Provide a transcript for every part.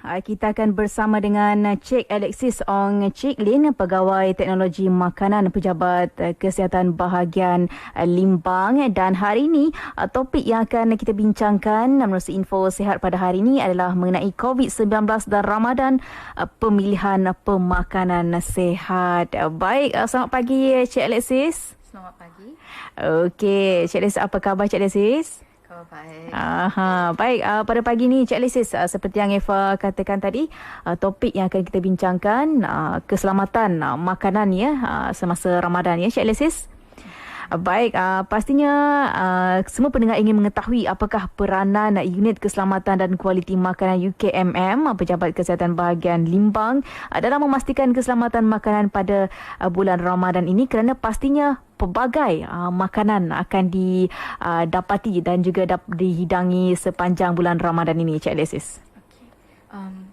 Kita akan bersama dengan Cik Alexis Ong Cik Lin, Pegawai Teknologi Makanan Pejabat Kesihatan Bahagian Limbang. Dan hari ini topik yang akan kita bincangkan menerusi info sihat pada hari ini adalah mengenai COVID-19 dan Ramadan, pemilihan pemakanan sihat. Baik, selamat pagi Cik Alexis. Selamat pagi. Okey, Cik Alexis, apa khabar Cik Alexis? Baik. Baik, pada pagi ni Cik Alexis, seperti yang Eva katakan tadi, topik yang akan kita bincangkan keselamatan makanan ya semasa Ramadan ya Cik Alexis. Baik, pastinya semua pendengar ingin mengetahui apakah peranan Unit Keselamatan dan Kualiti Makanan UKMM, Pejabat Kesihatan Bahagian Limbang, dalam memastikan keselamatan makanan pada bulan Ramadan ini, kerana pastinya pelbagai makanan akan didapati dan juga dihidangi sepanjang bulan Ramadan ini, Cik Alexis.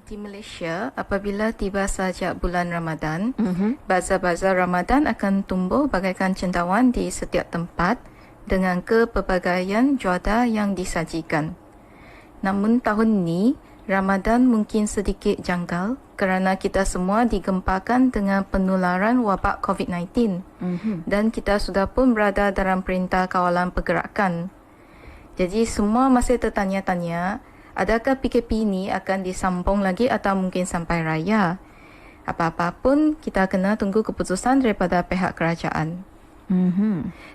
Di Malaysia, apabila tiba sajak bulan Ramadan, bazar-bazar Ramadan akan tumbuh bagaikan cendawan di setiap tempat dengan kepelbagaian juada yang disajikan. Namun tahun ini, Ramadan mungkin sedikit janggal kerana kita semua digempakan dengan penularan wabak COVID-19 dan kita sudah pun berada dalam perintah kawalan pergerakan. Jadi semua masih tertanya-tanya, adakah PKP ini akan disambung lagi atau mungkin sampai raya? Apa-apa pun kita kena tunggu keputusan daripada pihak kerajaan.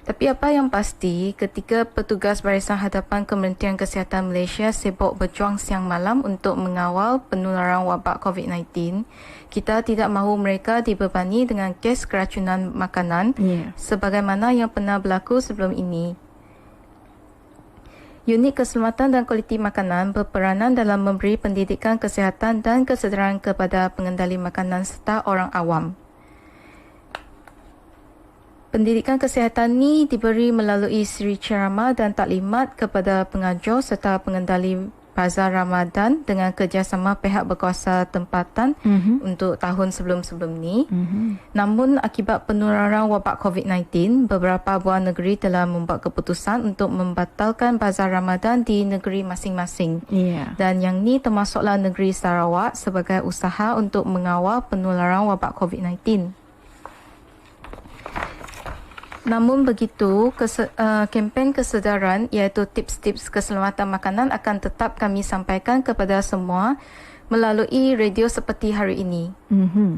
Tapi apa yang pasti, ketika petugas Barisan Hadapan Kementerian Kesihatan Malaysia sibuk berjuang siang malam untuk mengawal penularan wabak COVID-19, kita tidak mahu mereka dibebani dengan kes keracunan makanan sebagaimana yang pernah berlaku sebelum ini. Unit Keselamatan dan Kualiti Makanan berperanan dalam memberi pendidikan kesihatan dan kesedaran kepada pengendali makanan serta orang awam. Pendidikan kesihatan ini diberi melalui siri ceramah dan taklimat kepada pengajar serta pengendali bazar Ramadan dengan kerjasama pihak berkuasa tempatan untuk tahun sebelum-sebelum ni. Namun akibat penularan wabak COVID-19, beberapa buah negeri telah membuat keputusan untuk membatalkan bazar Ramadan di negeri masing-masing. Dan yang ni termasuklah negeri Sarawak sebagai usaha untuk mengawal penularan wabak COVID-19. Namun begitu, kempen kesedaran iaitu tips-tips keselamatan makanan akan tetap kami sampaikan kepada semua melalui radio seperti hari ini.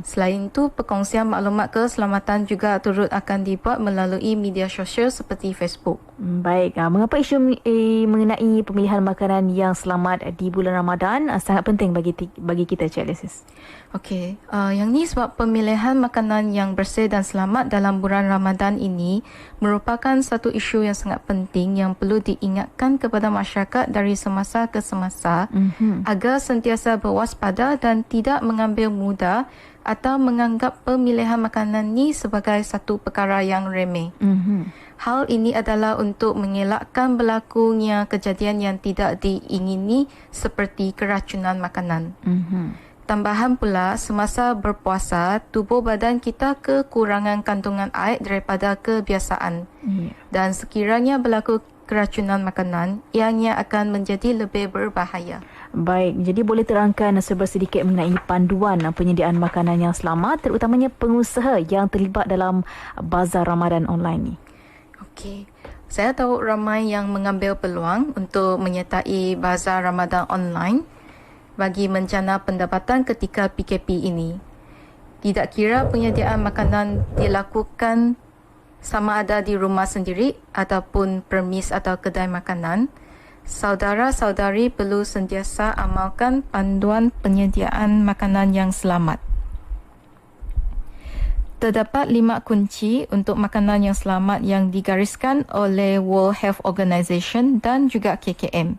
Selain itu, perkongsian maklumat keselamatan juga turut akan dibuat melalui media sosial seperti Facebook. Baik, mengapa isu mengenai pemilihan makanan yang selamat di bulan Ramadan sangat penting bagi kita, Cik Alexis? Okey, yang ni sebab pemilihan makanan yang bersih dan selamat dalam bulan Ramadan ini merupakan satu isu yang sangat penting yang perlu diingatkan kepada masyarakat dari semasa ke semasa agar sentiasa berwaspada dan tidak mengambil mudah atau menganggap pemilihan makanan ni sebagai satu perkara yang remeh. Hal ini adalah untuk mengelakkan berlakunya kejadian yang tidak diingini seperti keracunan makanan. Tambahan pula, semasa berpuasa, tubuh badan kita kekurangan kandungan air daripada kebiasaan. Dan sekiranya berlaku keracunan makanan, ianya akan menjadi lebih berbahaya. Baik, jadi boleh terangkan sedikit mengenai panduan penyediaan makanan yang selamat, terutamanya pengusaha yang terlibat dalam bazar Ramadan online ni? Okey. Saya tahu ramai yang mengambil peluang untuk menyertai bazar Ramadan online bagi menjana pendapatan ketika PKP ini. Tidak kira penyediaan makanan dilakukan sama ada di rumah sendiri ataupun permis atau kedai makanan, saudara-saudari perlu sentiasa amalkan panduan penyediaan makanan yang selamat. Terdapat 5 kunci untuk makanan yang selamat yang digariskan oleh World Health Organization dan juga KKM.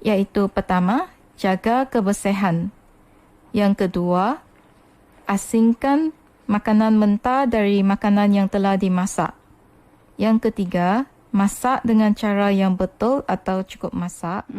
Iaitu pertama, jaga kebersihan. Yang kedua, asingkan makanan mentah dari makanan yang telah dimasak. Yang ketiga, masak dengan cara yang betul atau cukup masak.